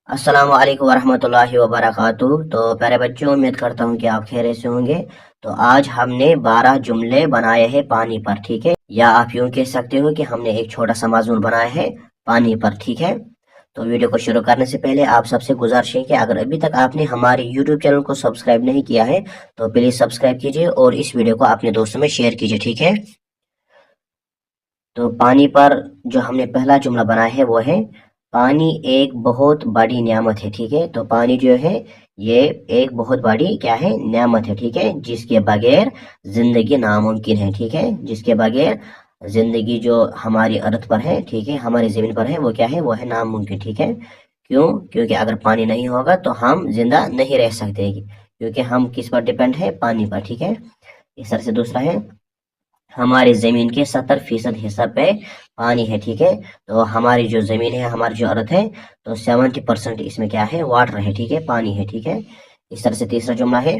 अस्सलाम वालेकुम वरहमतुल्लाहि वबरकातुहू। तो प्यारे बच्चों, उम्मीद करता हूँ कि आप खैरियत से होंगे। तो आज हमने 12 जुमले बनाए हैं पानी पर, ठीक है। या आप यूँ कह सकते हो कि हमने एक छोटा सा मजमून बनाया है पानी पर, ठीक है। तो वीडियो को शुरू करने से पहले आप सबसे गुजारिश है कि अगर अभी तक आपने हमारे यूट्यूब चैनल को सब्सक्राइब नहीं किया है तो प्लीज़ सब्सक्राइब कीजिए और इस वीडियो को अपने दोस्तों में शेयर कीजिए, ठीक है। तो पानी पर जो हमने पहला जुमला बनाया है वो है पानी एक बहुत बड़ी नियामत है, ठीक है। तो पानी जो है ये एक बहुत बड़ी क्या है, नियामत है, ठीक है, जिसके बगैर जिंदगी नामुमकिन है, ठीक है। जिसके बगैर जिंदगी जो हमारी अर्थ पर है, ठीक है, हमारी जमीन पर है, वो क्या है, वो है नामुमकिन, ठीक है। क्यों? क्योंकि अगर पानी नहीं होगा तो हम जिंदा नहीं रह सकते, क्योंकि हम किस पर डिपेंड है, पानी पर, ठीक है। इस तरह से दूसरा है हमारी जमीन के 70% हिस्सा पे पानी है, ठीक है। तो हमारी जो जमीन है, हमारी जो अर्थ है, तो 70% इसमें क्या है, वाटर है, ठीक है, पानी है, ठीक है। इस तरह से तीसरा जुमला है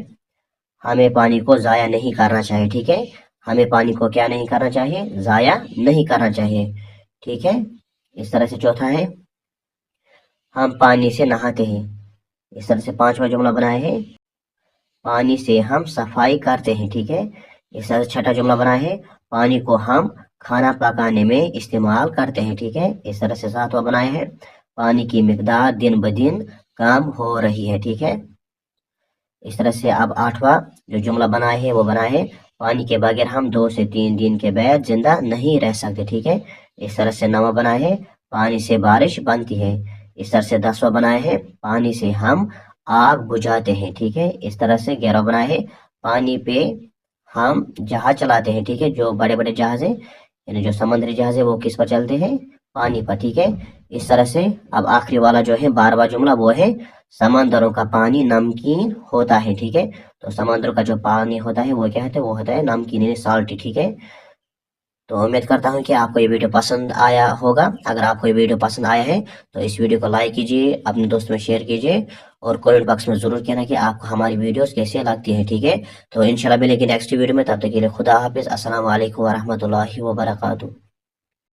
हमें पानी को जाया नहीं करना चाहिए, ठीक है। हमें पानी को क्या नहीं करना चाहिए, जाया नहीं करना चाहिए, ठीक है। इस तरह से चौथा है हम पानी से नहाते हैं। इस तरह से पांचवा जुमला बनाया है पानी से हम सफाई करते हैं, ठीक है। इस तरह से छठा जुमला बनाया है पानी को हम खाना पकाने में इस्तेमाल करते हैं, ठीक है। इस तरह से सातवां बनाया है पानी की मिकदार दिन ब दिन कम हो रही है, ठीक है। इस तरह से अब आठवां जो जुमला बनाया है वो बनाया है पानी के बगैर हम 2 से 3 दिन के बाद जिंदा नहीं रह सकते, ठीक है। इस तरह से नवा बनाया है पानी से बारिश बनती है। इस तरह से 10वां बनाया है पानी से हम आग बुझाते हैं, ठीक है। इस तरह से 11वां बनाया है पानी पे हम जहाज चलाते हैं, ठीक है। जो बड़े बड़े जहाज हैं, यानी जो समुद्री जहाज है, वो किस पर चलते हैं, पानी पर, ठीक है। इस तरह से अब आखिरी वाला जो है 12वां जुमला वो है समंदरों का पानी नमकीन होता है, ठीक है। तो समंदर का जो पानी होता है वो क्या होता है, वो होता है नमकीन, यानी साल्टी, ठीक है। तो उम्मीद करता हूँ कि आपको ये वीडियो पसंद आया होगा। अगर आपको ये वीडियो पसंद आया है तो इस वीडियो को लाइक कीजिए, अपने दोस्तों में शेयर कीजिए और कमेंट बॉक्स में जरूर कहना कि आपको हमारी वीडियोस कैसे लगती है, ठीक है। तो इंशाल्लाह मिलेंगे नेक्स्ट वीडियो में, तब तक के लिए खुदा हाफिज। अस्सलाम वालेकुम वरहमतुल्लाहि वबरकातुहू।